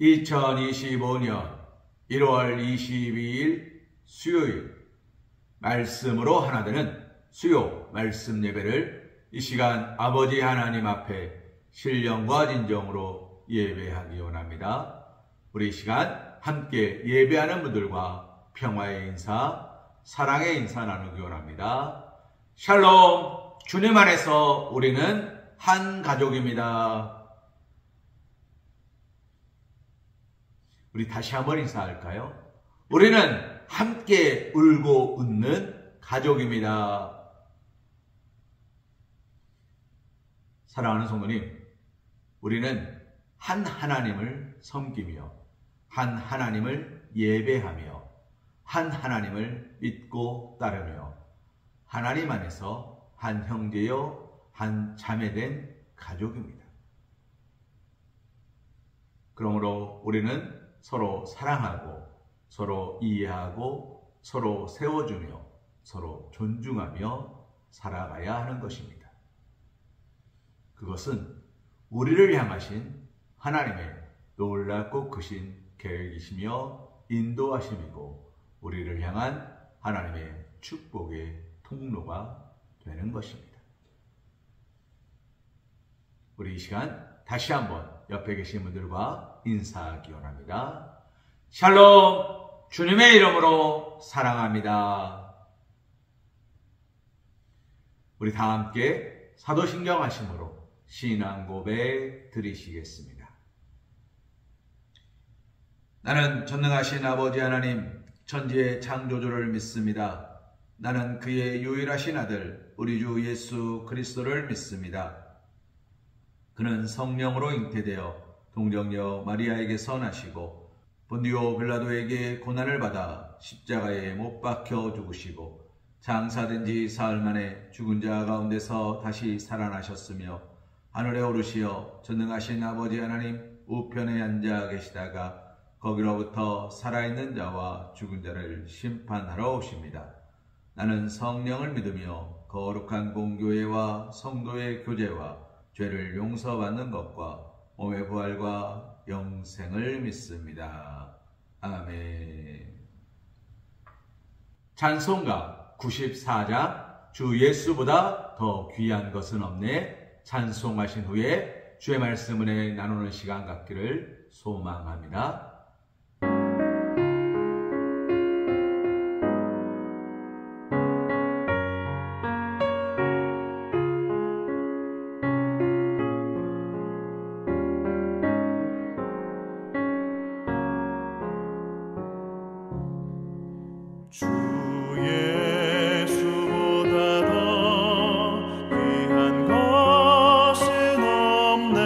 (2025년 1월 22일) 수요일 말씀으로 하나 되는 수요 말씀 예배를 이 시간 아버지 하나님 앞에 신령과 진정으로 예배하기 원합니다. 우리 이 시간 함께 예배하는 분들과 평화의 인사, 사랑의 인사 나누기 원합니다. 샬롬, 주님 안에서 우리는 한 가족입니다. 우리 다시 한번 인사할까요? 우리는 함께 울고 웃는 가족입니다. 사랑하는 성도님, 우리는 한 하나님을 섬기며 한 하나님을 예배하며 한 하나님을 믿고 따르며 하나님 안에서 한 형제요 한 자매된 가족입니다. 그러므로 우리는 서로 사랑하고 서로 이해하고 서로 세워주며 서로 존중하며 살아가야 하는 것입니다. 그것은 우리를 향하신 하나님의 놀랍고 크신 계획이시며 인도하심이고 우리를 향한 하나님의 축복의 통로가 되는 것입니다. 우리 이 시간 다시 한번 옆에 계신 분들과 인사하기 원합니다. 샬롬, 주님의 이름으로 사랑합니다. 우리 다 함께 사도신경 하심으로 신앙 고백 드리시겠습니다. 나는 전능하신 아버지 하나님 천지의 창조주를 믿습니다. 나는 그의 유일하신 아들 우리 주 예수 그리스도를 믿습니다. 그는 성령으로 잉태되어 동정녀 마리아에게서 나시고 본디오 빌라도에게 고난을 받아 십자가에 못 박혀 죽으시고 장사된 지 사흘 만에 죽은 자 가운데서 다시 살아나셨으며 하늘에 오르시어 전능하신 아버지 하나님 우편에 앉아 계시다가 거기로부터 살아있는 자와 죽은 자를 심판하러 오십니다. 나는 성령을 믿으며 거룩한 공교회와 성도의 교제와 죄를 용서받는 것과 몸의 부활과 영생을 믿습니다. 아멘. 찬송가 94장 주 예수보다 더 귀한 것은 없네 찬송하신 후에 주의 말씀 은혜 나누는 시간 갖기를 소망합니다. 주 예수보다 더 귀한 것은 없네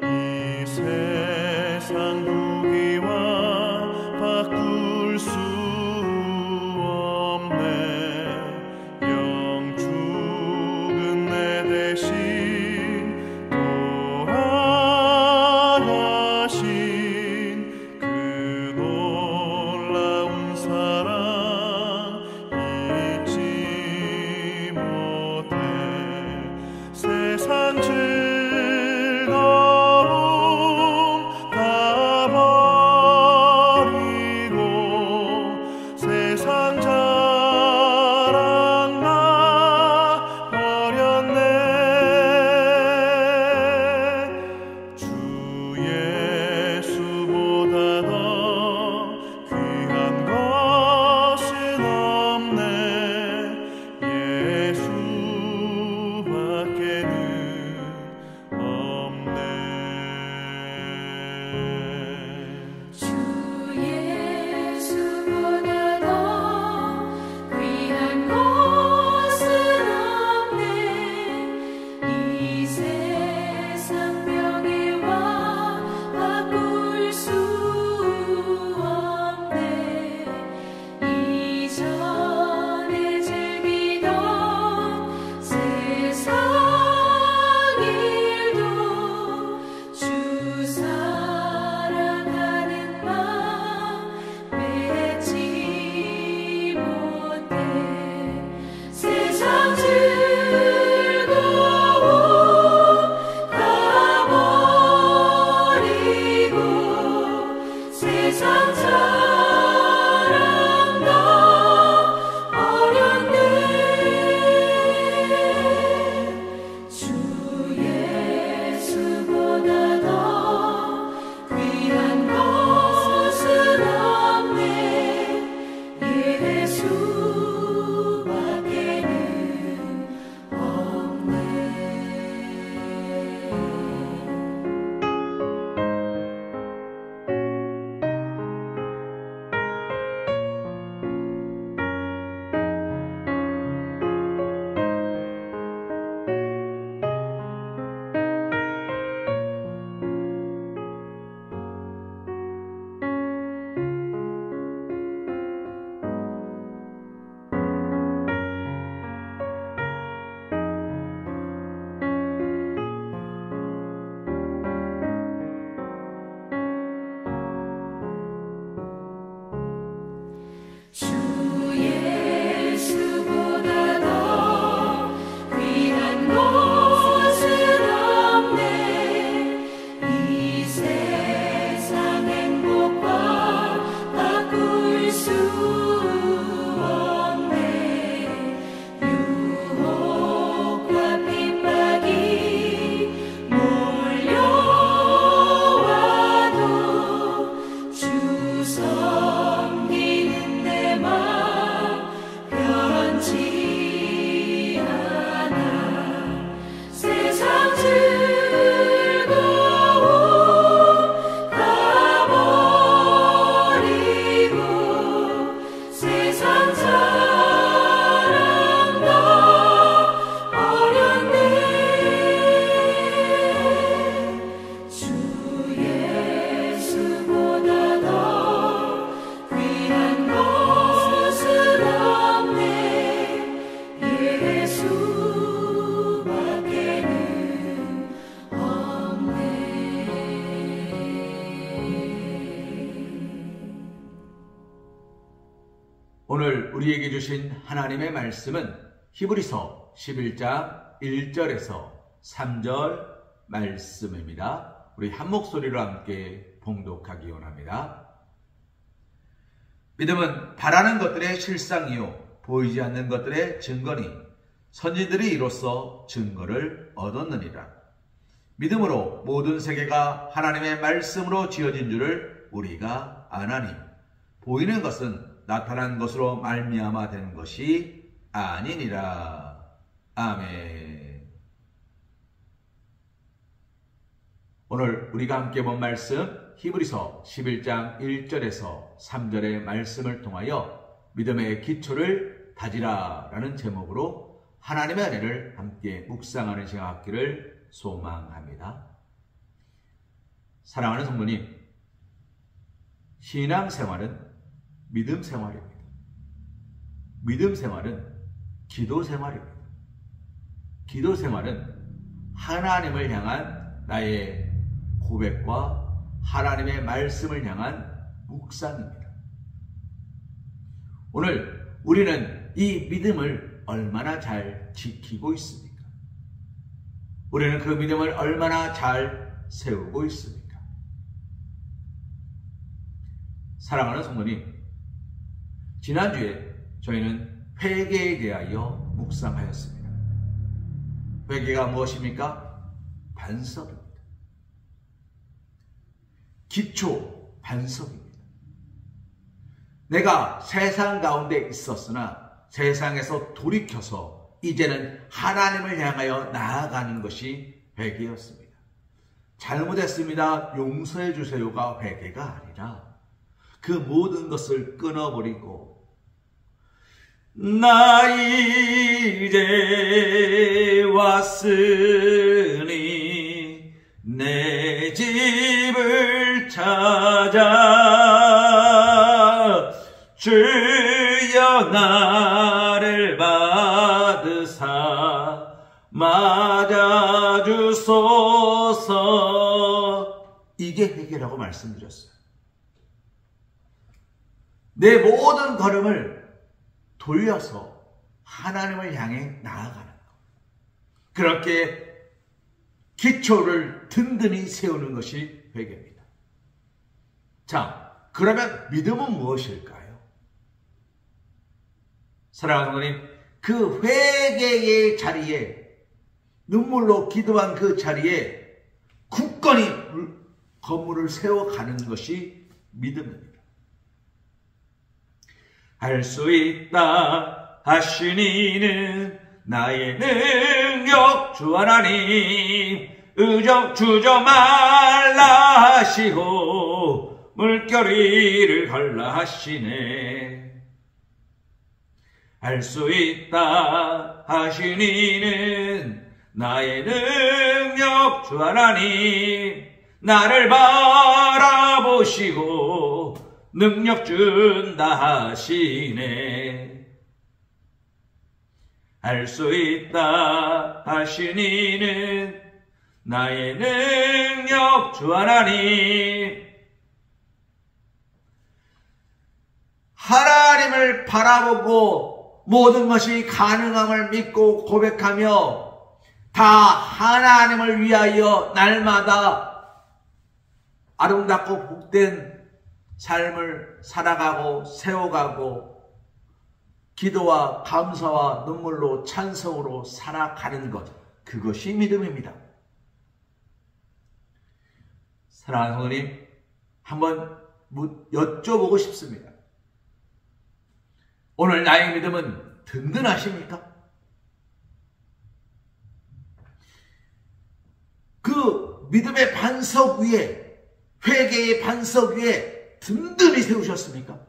이 세상 부귀와 바꿀 수 없네 영 죽은 내 대신 돌아가신 그 놀라운 사랑 오늘 우리에게 주신 하나님의 말씀은 히브리서 11장 1절에서 3절 말씀입니다. 우리 한 목소리로 함께 봉독하기 원합니다. 믿음은 바라는 것들의 실상이요 보이지 않는 것들의 증거니 선지들이 이로써 증거를 얻었느니라. 믿음으로 모든 세계가 하나님의 말씀으로 지어진 줄을 우리가 아나니 보이는 것은 나타난 것으로 말미암아 되는 것이 아니니라. 아멘. 오늘 우리가 함께 본 말씀 히브리서 11장 1절에서 3절의 말씀을 통하여 믿음의 기초를 다지라 라는 제목으로 하나님의 은혜를 함께 묵상하는 시간 갖기를 소망합니다. 사랑하는 성도님, 신앙생활은 믿음 생활입니다. 믿음 생활은 기도 생활입니다. 기도 생활은 하나님을 향한 나의 고백과 하나님의 말씀을 향한 묵상입니다. 오늘 우리는 이 믿음을 얼마나 잘 지키고 있습니까? 우리는 그 믿음을 얼마나 잘 세우고 있습니까? 사랑하는 성도님, 지난주에 저희는 회개에 대하여 묵상하였습니다. 회개가 무엇입니까? 반석입니다. 기초 반석입니다. 내가 세상 가운데 있었으나 세상에서 돌이켜서 이제는 하나님을 향하여 나아가는 것이 회개였습니다. 잘못했습니다. 용서해 주세요가 회개가 아니라 그 모든 것을 끊어버리고 나 이제 왔으니 내 집을 찾아 주여 나를 받으사 맞아주소서. 이게 회개라고 말씀드렸어요. 내 모든 걸음을 돌려서 하나님을 향해 나아가는 것. 그렇게 기초를 든든히 세우는 것이 회개입니다. 자, 그러면 믿음은 무엇일까요? 사랑하는 성도님, 그 회개의 자리에, 눈물로 기도한 그 자리에 굳건히 건물을 세워가는 것이 믿음입니다. 할 수 있다 하시니는 나의 능력 주 하나님, 주저 말라 하시고 물결위를 갈라 하시네. 할 수 있다 하시니는 나의 능력 주 하나님, 나를 바라보시고 능력 준다 하시네. 할 수 있다 하시니는 나의 능력 주 하나님. 하나님을 바라보고 모든 것이 가능함을 믿고 고백하며 다 하나님을 위하여 날마다 아름답고 복된 삶을 살아가고 세워가고 기도와 감사와 눈물로 찬송으로 살아가는 것, 그것이 믿음입니다. 사랑하는 성도님, 한번 여쭤보고 싶습니다. 오늘 나의 믿음은 든든하십니까? 그 믿음의 반석 위에, 회개의 반석 위에 든든히 세우셨습니까?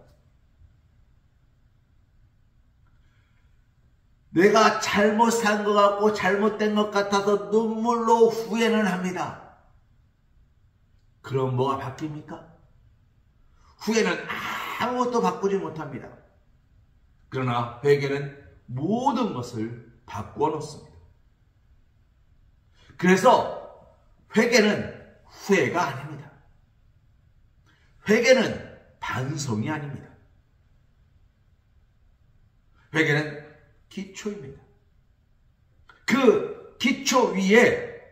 내가 잘못 산 것 같고 잘못된 것 같아서 눈물로 후회는 합니다. 그럼 뭐가 바뀝니까? 후회는 아무것도 바꾸지 못합니다. 그러나 회개는 모든 것을 바꾸어 놓습니다. 그래서 회개는 후회가 아닙니다. 회개는 반성이 아닙니다. 회개는 기초입니다. 그 기초 위에,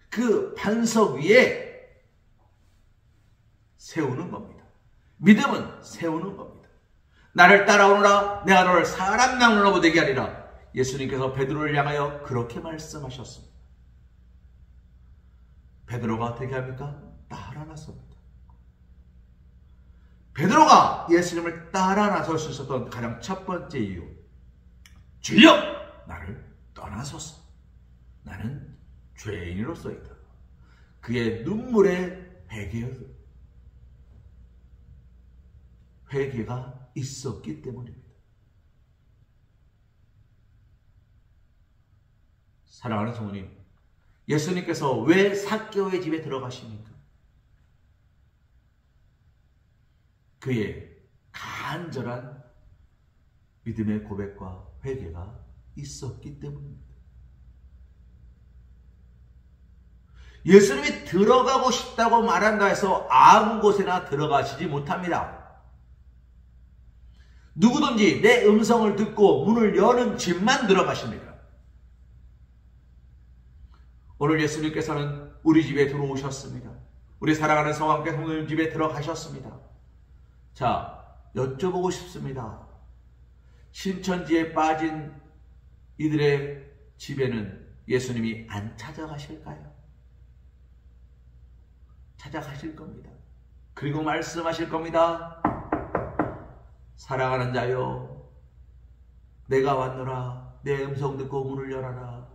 그 반석 위에 세우는 겁니다. 믿음은 세우는 겁니다. 나를 따라오너라 내가 너를 사람 낚는 어부 되게 하리라. 예수님께서 베드로를 향하여 그렇게 말씀하셨습니다. 베드로가 어떻게 합니까? 따라 나섭니다. 베드로가 예수님을 따라 나설 수 있었던 가장 첫 번째 이유, 주여 나를 떠나소서, 나는 죄인으로서이다. 그의 눈물의 회개가 있었기 때문입니다. 사랑하는 성도님, 예수님께서 왜 삭개오의 집에 들어가십니까? 그의 간절한 믿음의 고백과 회개가 있었기 때문입니다. 예수님이 들어가고 싶다고 말한다 해서 아무 곳에나 들어가시지 못합니다. 누구든지 내 음성을 듣고 문을 여는 집만 들어가십니다. 오늘 예수님께서는 우리 집에 들어오셨습니다. 우리 사랑하는 성함께 성도님 집에 들어가셨습니다. 자, 여쭤보고 싶습니다. 신천지에 빠진 이들의 집에는 예수님이 안 찾아가실까요? 찾아가실 겁니다. 그리고 말씀하실 겁니다. 사랑하는 자여, 내가 왔노라. 내 음성 듣고 문을 열어라.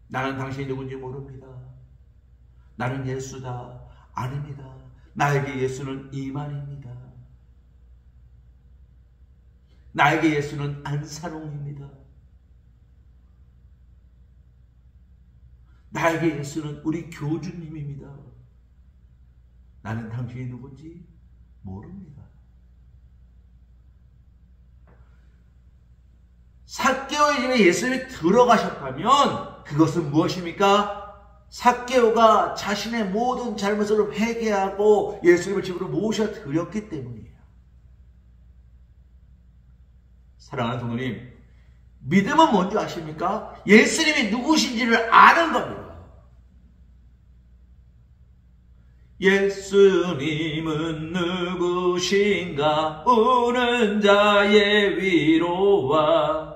나는 당신이 누군지 모릅니다. 나는 예수다. 아닙니다. 나에게 예수는 이만입니다. 나에게 예수는 안사롱입니다. 나에게 예수는 우리 교주님입니다. 나는 당신이 누군지 모릅니다. 삭개오의 집에 예수님이 들어가셨다면 그것은 무엇입니까? 삭개오가 자신의 모든 잘못을 회개하고 예수님을 집으로 모셔드렸기 때문이에요. 사랑하는 성도님, 믿음은 뭔지 아십니까? 예수님이 누구신지를 아는 겁니다. 예수님은 누구신가? 우는 자의 위로와.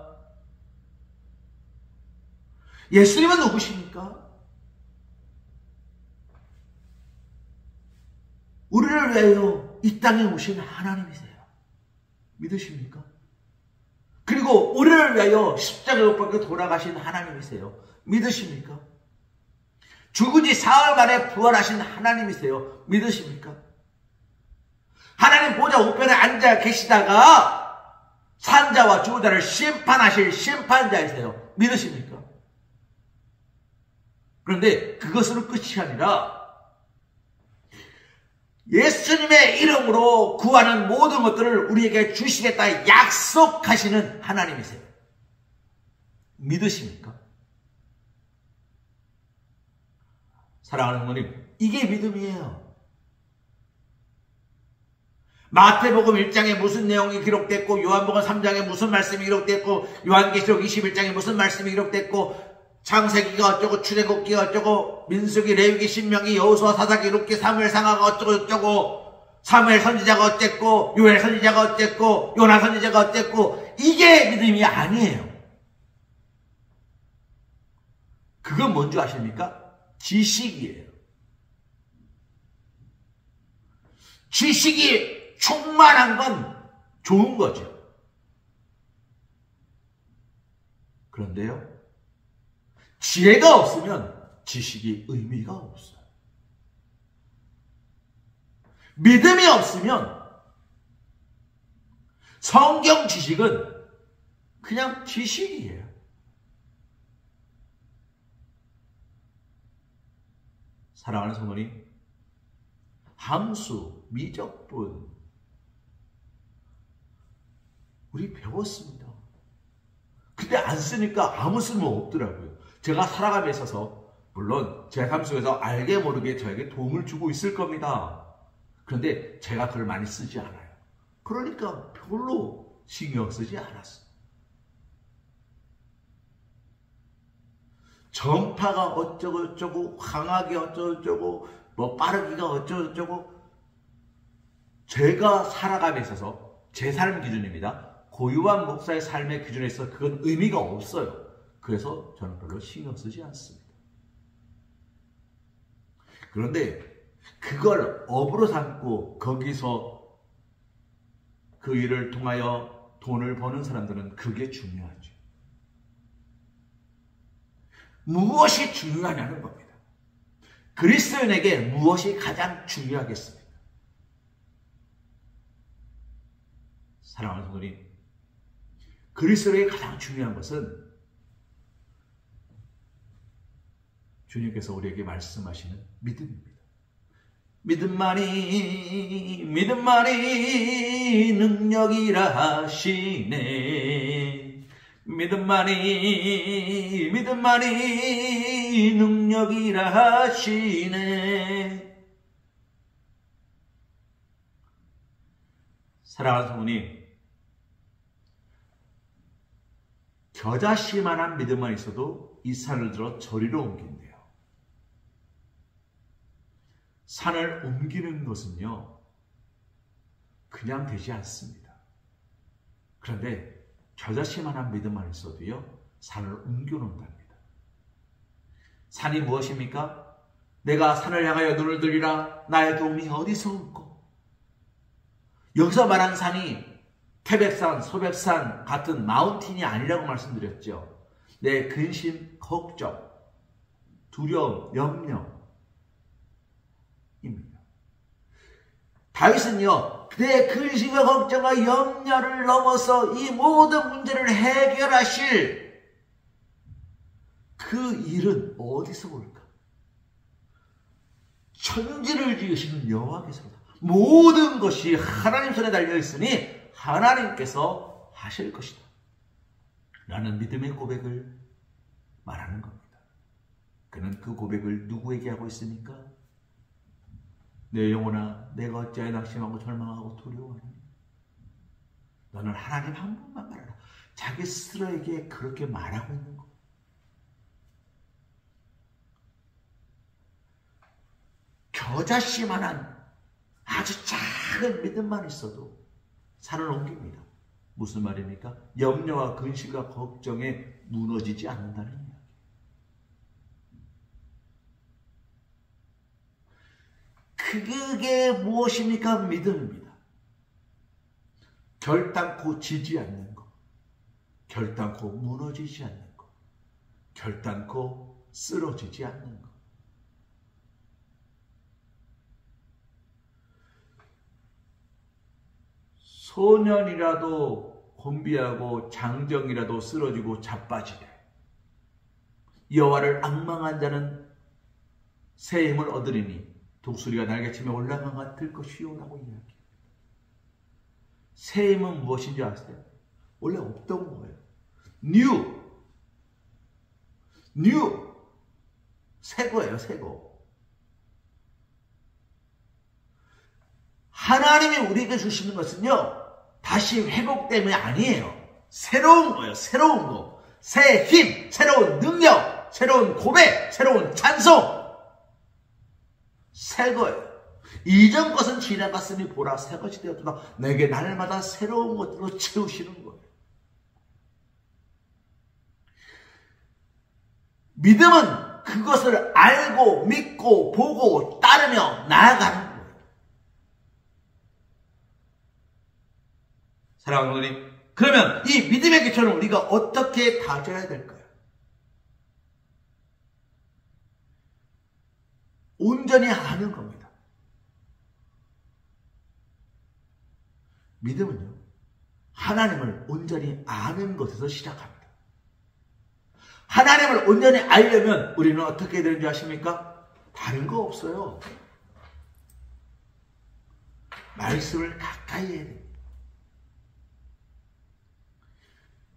예수님은 누구십니까? 우리를 위하여 이 땅에 오신 하나님이세요. 믿으십니까? 그리고 우리를 위하여 십자가에 못 박혀 돌아가신 하나님이세요. 믿으십니까? 죽은 지 사흘 만에 부활하신 하나님이세요. 믿으십니까? 하나님 보좌 우편에 앉아 계시다가 산자와 죽은 자를 심판하실 심판자이세요. 믿으십니까? 그런데 그것으로 끝이 아니라 예수님의 이름으로 구하는 모든 것들을 우리에게 주시겠다 약속하시는 하나님이세요. 믿으십니까? 사랑하는 어머님, 이게 믿음이에요. 마태복음 1장에 무슨 내용이 기록됐고, 요한복음 3장에 무슨 말씀이 기록됐고, 요한계시록 21장에 무슨 말씀이 기록됐고, 창세기가 어쩌고, 출애굽기가 어쩌고, 민수기, 레위기, 신명기, 여호수아, 사사기, 룻기, 사무엘, 상하가 어쩌고 저쩌고, 사무엘 선지자가 어쨌고, 요엘 선지자가 어쨌고, 요나 선지자가 어쨌고, 이게 믿음이 아니에요. 그건 뭔지 아십니까? 지식이에요. 지식이 충만한 건 좋은 거죠. 그런데요, 지혜가 없으면 지식이 의미가 없어요. 믿음이 없으면 성경 지식은 그냥 지식이에요. 사랑하는 성도님, 함수, 미적분 우리 배웠습니다. 근데 안 쓰니까 아무 쓸모 없더라고요. 제가 살아감에 있어서 물론 제 삶 속에서 알게 모르게 저에게 도움을 주고 있을 겁니다. 그런데 제가 그걸 많이 쓰지 않아요. 그러니까 별로 신경 쓰지 않았어요. 전파가 어쩌고저쩌고, 황하기 어쩌고저쩌고, 뭐 빠르기가 어쩌고저쩌고, 제가 살아감에 있어서 제 삶 기준입니다. 고유한 목사의 삶의 기준에서 그건 의미가 없어요. 그래서 저는 별로 신경 쓰지 않습니다. 그런데 그걸 업으로 삼고 거기서 그 일을 통하여 돈을 버는 사람들은 그게 중요하죠. 무엇이 중요하냐는 겁니다. 그리스도인에게 무엇이 가장 중요하겠습니까? 사랑하는 성도님, 그리스도에게 가장 중요한 것은 주님께서 우리에게 말씀하시는 믿음입니다. 믿음만이 능력이라 하시네. 믿음만이 능력이라 하시네. 사랑하는 성도님, 겨자씨만한 믿음만 있어도 이 산을 들어 저리로 옮긴대요. 산을 옮기는 것은요, 그냥 되지 않습니다. 그런데 겨자씨만한 믿음만 있어도요, 산을 옮겨놓는답니다. 산이 무엇입니까? 내가 산을 향하여 눈을 들리라. 나의 도움이 어디서 올꼬? 여기서 말하는 산이 태백산, 소백산 같은 마운틴이 아니라고 말씀드렸죠. 내 근심, 걱정, 두려움, 염려 입니다. 다윗은요, 내 근심과 걱정과 염려를 넘어서 이 모든 문제를 해결하실 그 일은 어디서 올까? 천지를 지으시는 여호와께서다. 모든 것이 하나님 손에 달려 있으니 하나님께서 하실 것이다 라는 믿음의 고백을 말하는 겁니다. 그는 그 고백을 누구에게 하고 있습니까? 내 영혼아, 내가 어찌하여 낙심하고 절망하고 두려워하니? 너는 하나님 한 분만 말하라. 자기 스스로에게 그렇게 말하고 있는 거예요. 겨자씨만한 아주 작은 믿음만 있어도 산을 옮깁니다. 무슨 말입니까? 염려와 근심과 걱정에 무너지지 않는다는 이야기. 그게 무엇입니까? 믿음입니다. 결단코 지지 않는 것, 결단코 무너지지 않는 것, 결단코 쓰러지지 않는 것. 소년이라도 곤비하고 장정이라도 쓰러지고 자빠지되 여호와를 앙망한 자는 새 힘을 얻으리니 독수리가 날개치며 올라간 것 같을 것이요라고 이야기합니다. 새 힘은 무엇인지 아세요? 원래 없던 거예요. new 새 거예요. 새 거. 하나님이 우리에게 주시는 것은요, 다시 회복됨이 아니에요. 새로운 거예요. 새로운 거. 새 힘, 새로운 능력, 새로운 고백, 새로운 찬송. 새 거예요. 이전 것은 지나갔으니 보라 새 것이 되었도다. 내게 날마다 새로운 것들로 채우시는 거예요. 믿음은 그것을 알고 믿고 보고 따르며 나아가는 거예요. 사랑하는 어머님, 그러면 이 믿음의 기초는 우리가 어떻게 다져야 될까요? 온전히 아는 겁니다. 믿음은요, 하나님을 온전히 아는 것에서 시작합니다. 하나님을 온전히 알려면 우리는 어떻게 되는 줄 아십니까? 다른 거 없어요. 말씀을 가까이 해야 됩니다.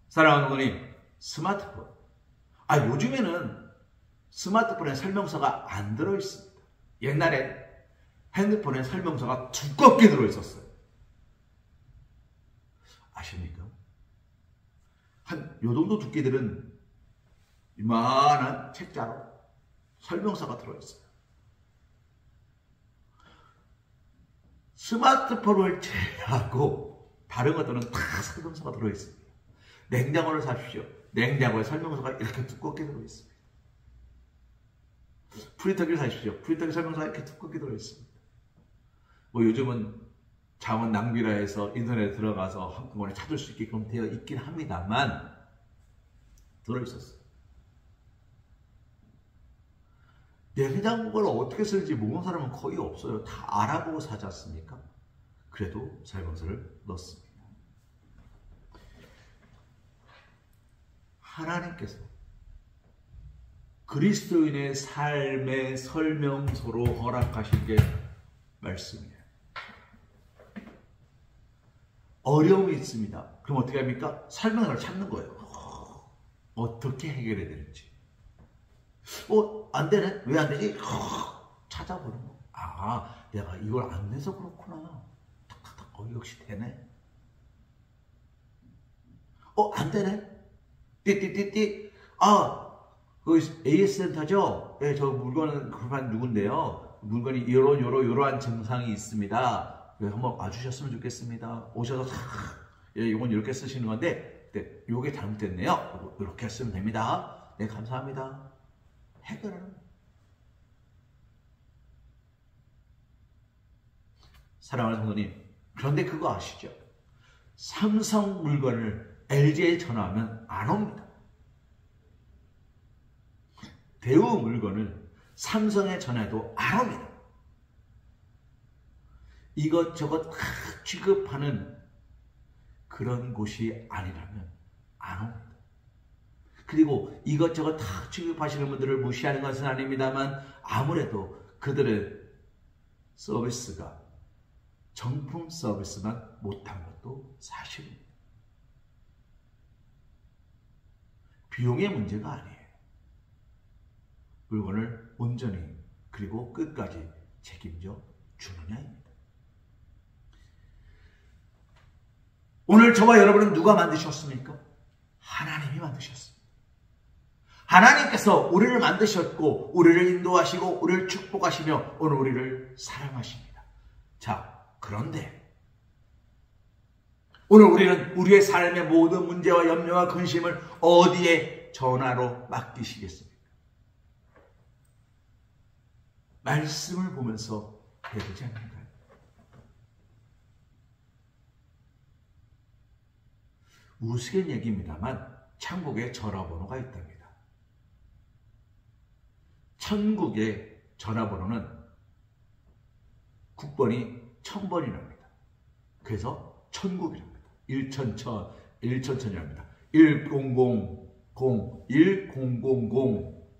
사랑하는 어머님, 스마트폰. 요즘에는 스마트폰에 설명서가 안 들어있습니다. 옛날에 핸드폰에 설명서가 두껍게 들어있었어요. 아십니까? 요 정도 두께들은 이만한 책자로 설명서가 들어있어요. 스마트폰을 제외하고 다른 것들은 다 설명서가 들어있습니다. 냉장고를 사십시오. 냉장고에 설명서가 이렇게 두껍게 들어있습니다. 프린터기를 사십시오. 프린터기 설명서가 이렇게 두껍게 들어있습니다. 요즘은 자원 낭비라 해서 인터넷에 들어가서 한꺼번에 찾을 수 있게끔 되어 있긴 합니다만 들어있었어요. 냉장고를 어떻게 쓸지 모르는 사람은 거의 없어요. 다 알아보고 사지 않습니까? 그래도 설명서를 넣습니다. 하나님께서 그리스도인의 삶의 설명서로 허락하신 게 말씀이에요. 어려움이 있습니다. 그럼 어떻게 합니까? 설명서를 찾는 거예요. 어떻게 해결해야 되는지. 안 되네? 왜 안 되지? 찾아보는 거. 내가 이걸 안 내서 그렇구나. 탁탁탁. 역시 되네. 안 되네? 띠띠띠띠. 그 AS 센터죠? 네, 저 물건은 그만 누군데요. 물건이 이러한 증상이 있습니다. 한번 와주셨으면 좋겠습니다. 오셔서 이건 이렇게 쓰시는 건데, 네, 요게 잘못됐네요. 이렇게 쓰면 됩니다. 네, 감사합니다. 해결하는 거예요. 사랑하는 성도님, 그런데 그거 아시죠? 삼성 물건을 LG에 전화하면 안 옵니다. 대우 물건을 삼성에 전화해도 안 옵니다. 이것저것 다 취급하는 그런 곳이 아니라면 안 옵니다. 그리고 이것저것 다 취급하시는 분들을 무시하는 것은 아닙니다만 아무래도 그들의 서비스가 정품 서비스만 못한 것도 사실입니다. 비용의 문제가 아니에요. 물건을 온전히 그리고 끝까지 책임져 주느냐입니다. 오늘 저와 여러분은 누가 만드셨습니까? 하나님이 만드셨습니다. 하나님께서 우리를 만드셨고 우리를 인도하시고 우리를 축복하시며 오늘 우리를 사랑하십니다. 자, 그런데 오늘 우리는 우리의 삶의 모든 문제와 염려와 근심을 어디에 전화로 맡기시겠습니까? 말씀을 보면서 해야 되지 않을까요? 우스갯 얘기입니다만 천국에 전화번호가 있답니다. 천국의 전화번호는 국번이 1000번이랍니다. 그래서 천국이랍니다. 1000천이랍니다. 1000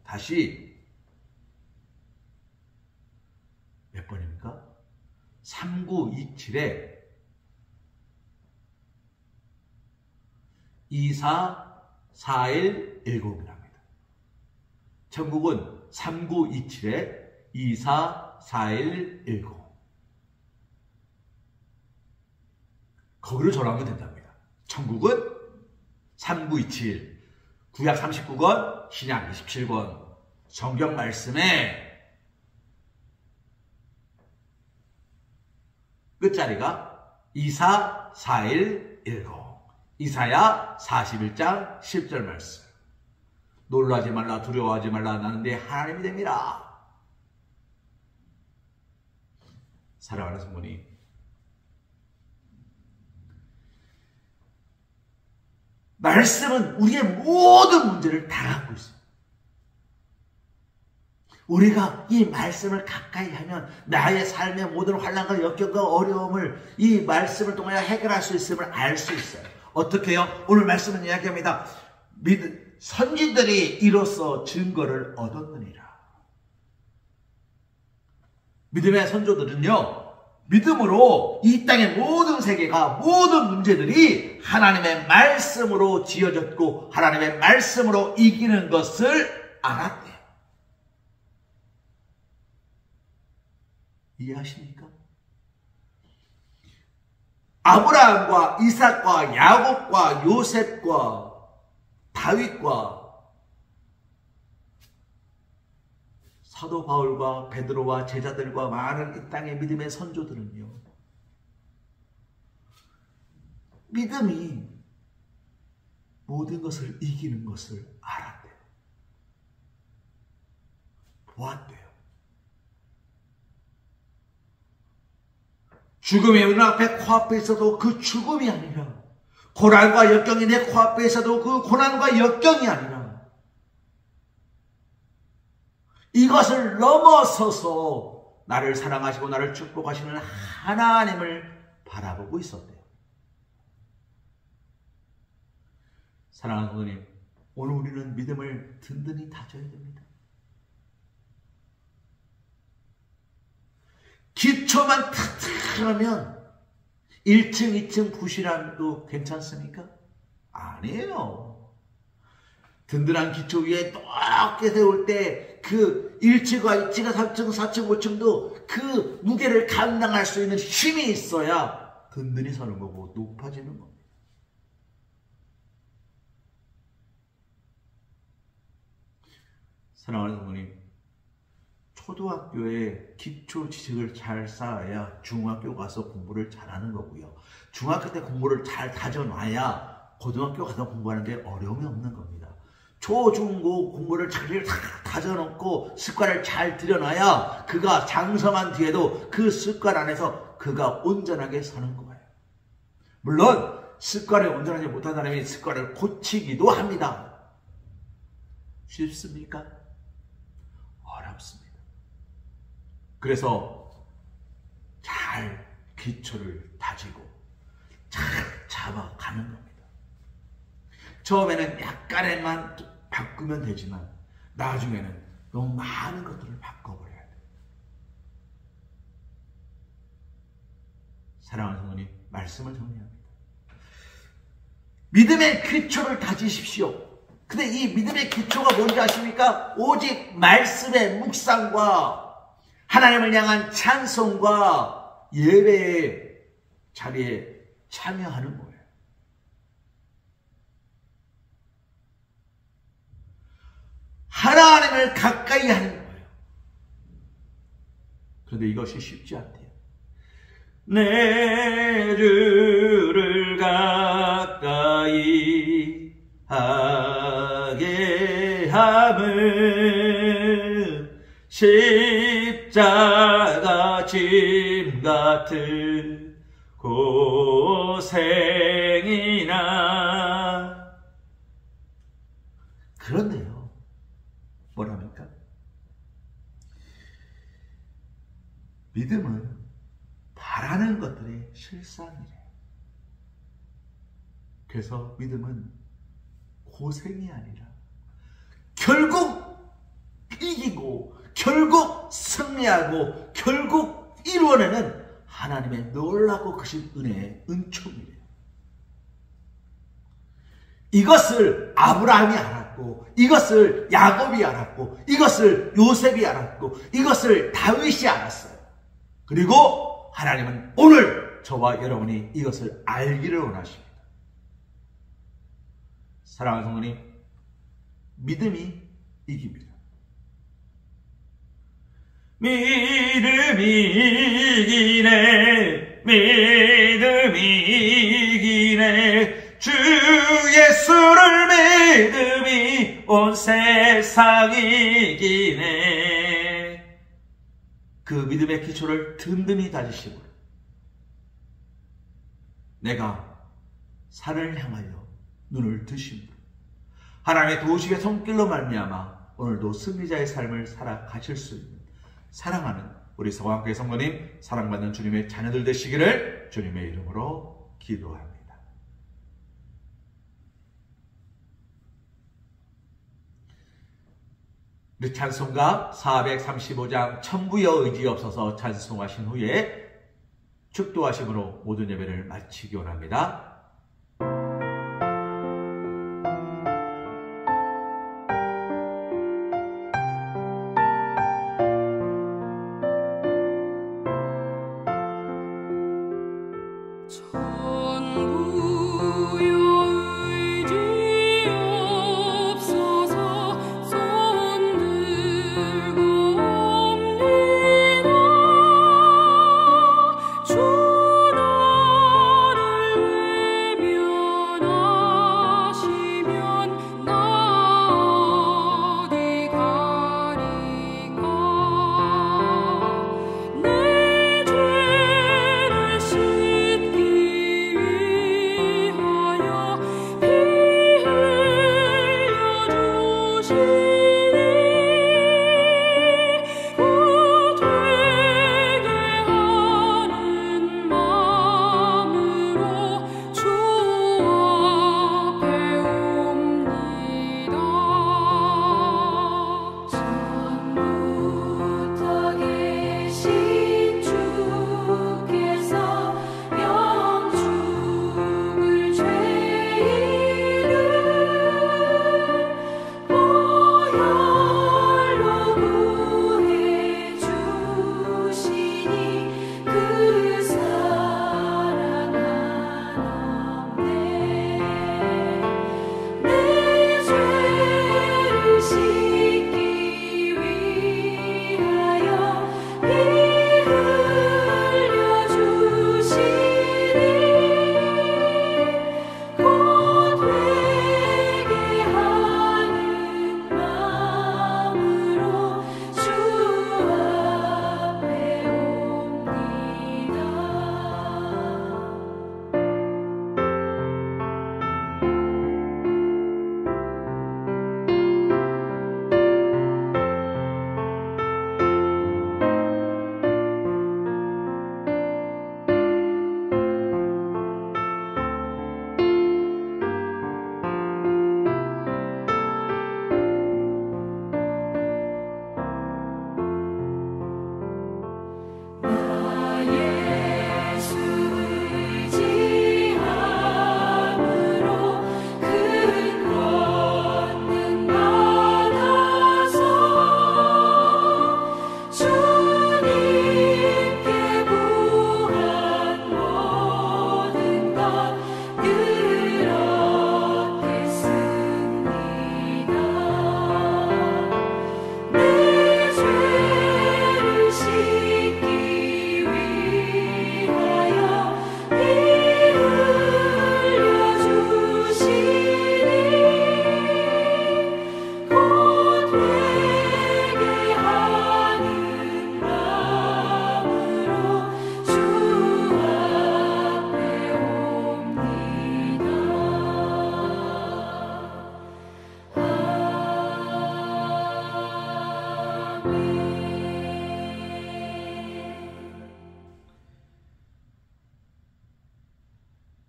다시 몇 번입니까? 3927에 244110이랍니다. 천국은 3927에 244110 거기로 전화하면 된답니다. 천국은 3927 구약 39권 신약 27권 성경 말씀에 끝자리가 244110 이사야 41장 10절 말씀. 놀라지 말라 두려워하지 말라 나는 내 하나님이 됩니다. 사랑하는 성도님, 말씀은 우리의 모든 문제를 다 갖고 있습니다. 우리가 이 말씀을 가까이 하면 나의 삶의 모든 환난과 역경과 어려움을 이 말씀을 통하여 해결할 수 있음을 알 수 있어요. 어떻게 해요? 오늘 말씀은 이야기합니다. 선지들이 이로써 증거를 얻었느니라. 믿음의 선조들은요, 믿음으로 이 땅의 모든 세계가 모든 문제들이 하나님의 말씀으로 지어졌고 하나님의 말씀으로 이기는 것을 알았대요. 이해하십니까? 아브라함과 이삭과 야곱과 요셉과 다윗과 사도 바울과 베드로와 제자들과 많은 이 땅의 믿음의 선조들은요, 믿음이 모든 것을 이기는 것을 알았대요. 보았대요. 죽음의 눈앞에 코앞에 있어도 그 죽음이 아니라, 고난과 역경이 내 코앞에 있어도 그 고난과 역경이 아니라 이것을 넘어서서 나를 사랑하시고 나를 축복하시는 하나님을 바라보고 있었대요. 사랑하는 성도님, 오늘 우리는 믿음을 든든히 다져야 됩니다. 기초만 튼튼하면 1층, 2층 부실함도 괜찮습니까? 아니에요. 든든한 기초 위에 높게 세울 때 그 1층과 2층과 3층, 4층, 5층도 그 무게를 감당할 수 있는 힘이 있어야 든든히 서는 거고 높아지는 겁니다. 사랑하는 성도님, 초등학교에 기초 지식을 잘 쌓아야 중학교 가서 공부를 잘하는 거고요. 중학교 때 공부를 잘 다져놔야 고등학교 가서 공부하는 게 어려움이 없는 겁니다. 초, 중, 고 공부를 잘 다져놓고 습관을 잘 들여놔야 그가 장성한 뒤에도 그 습관 안에서 그가 온전하게 사는 거예요. 물론 습관을 온전하지 못한 사람이 습관을 고치기도 합니다. 쉽습니까? 어렵습니다. 그래서 잘 기초를 다지고 잘 잡아가는 겁니다. 처음에는 약간에만 바꾸면 되지만 나중에는 너무 많은 것들을 바꿔버려야 돼요. 사랑하는 성도님, 말씀을 정리합니다. 믿음의 기초를 다지십시오. 근데 이 믿음의 기초가 뭔지 아십니까? 오직 말씀의 묵상과 하나님을 향한 찬송과 예배의 자리에 참여하는 거예요. 하나님을 가까이 하는 거예요. 그런데 이것이 쉽지 않대요. 내 주를 가까이 하게 함은 십자가 짐 같은 고생이나. 그런데요, 뭐랍니까? 믿음은 바라는 것들의 실상이래요. 그래서 믿음은 고생이 아니라 결국 이기고 결국 승리하고 결국 이루어내는 하나님의 놀라고 크신 은혜의 은총이래요. 이것을 아브라함이 알았고, 이것을 야곱이 알았고, 이것을 요셉이 알았고, 이것을 다윗이 알았어요. 그리고 하나님은 오늘 저와 여러분이 이것을 알기를 원하십니다. 사랑하는 성도님, 믿음이 이깁니다. 믿음이 이기네, 믿음이 이기네, 주 예수를 믿음이 온 세상이 이기네. 그 믿음의 기초를 든든히 다지시고, 내가 산을 향하여 눈을 드심으로 하나님의 도우심의 손길로 말미암아 오늘도 승리자의 삶을 살아가실 수 있는 사랑하는 우리 서강교회 성도님, 사랑받는 주님의 자녀들 되시기를 주님의 이름으로 기도합니다. 우리 찬송가 435장 천부여 의지없어서 찬송하신 후에 축도하심으로 모든 예배를 마치기 원합니다. 내 죄를 씻기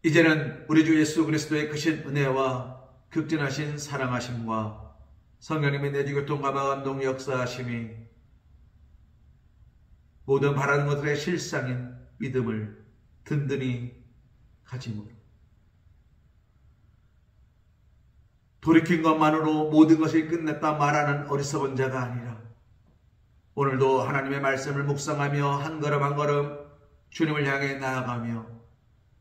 이제는 우리 주 예수 그리스도의 크신 은혜와 극진하신 사랑하심과 성령님의 내주교통과 감동 역사하심이 모든 바라는 것들의 실상인 믿음을 든든히 가짐으로 돌이킨 것만으로 모든 것이 끝났다 말하는 어리석은 자가 아니라 오늘도 하나님의 말씀을 묵상하며 한 걸음 한 걸음 주님을 향해 나아가며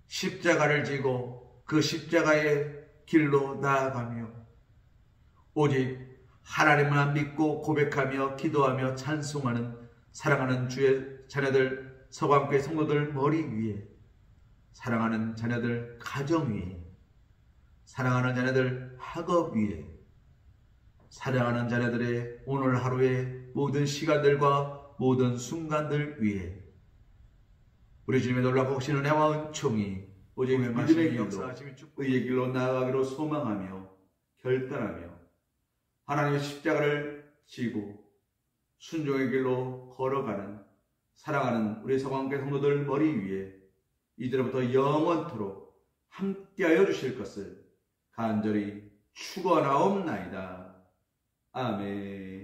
십자가를 지고 그 십자가의 길로 나아가며 오직 하나님만 믿고 고백하며 기도하며 찬송하는 사랑하는 주의 자녀들 서광교회 성도들 머리 위에, 사랑하는 자녀들 가정 위에, 사랑하는 자녀들 학업 위에, 사랑하는 자녀들의 오늘 하루의 모든 시간들과 모든 순간들 위에 우리 주님의 놀랍고 크신 은혜와 은총이 오직 믿음의 길로 의의 길로 나아가기로 소망하며 결단하며 하나님의 십자가를 지고 순종의 길로 걸어가는 사랑하는 우리 서광교회 성도들 머리 위에 이제부터 영원토록 함께하여 주실 것을 간절히 축원하옵나이다. 아멘.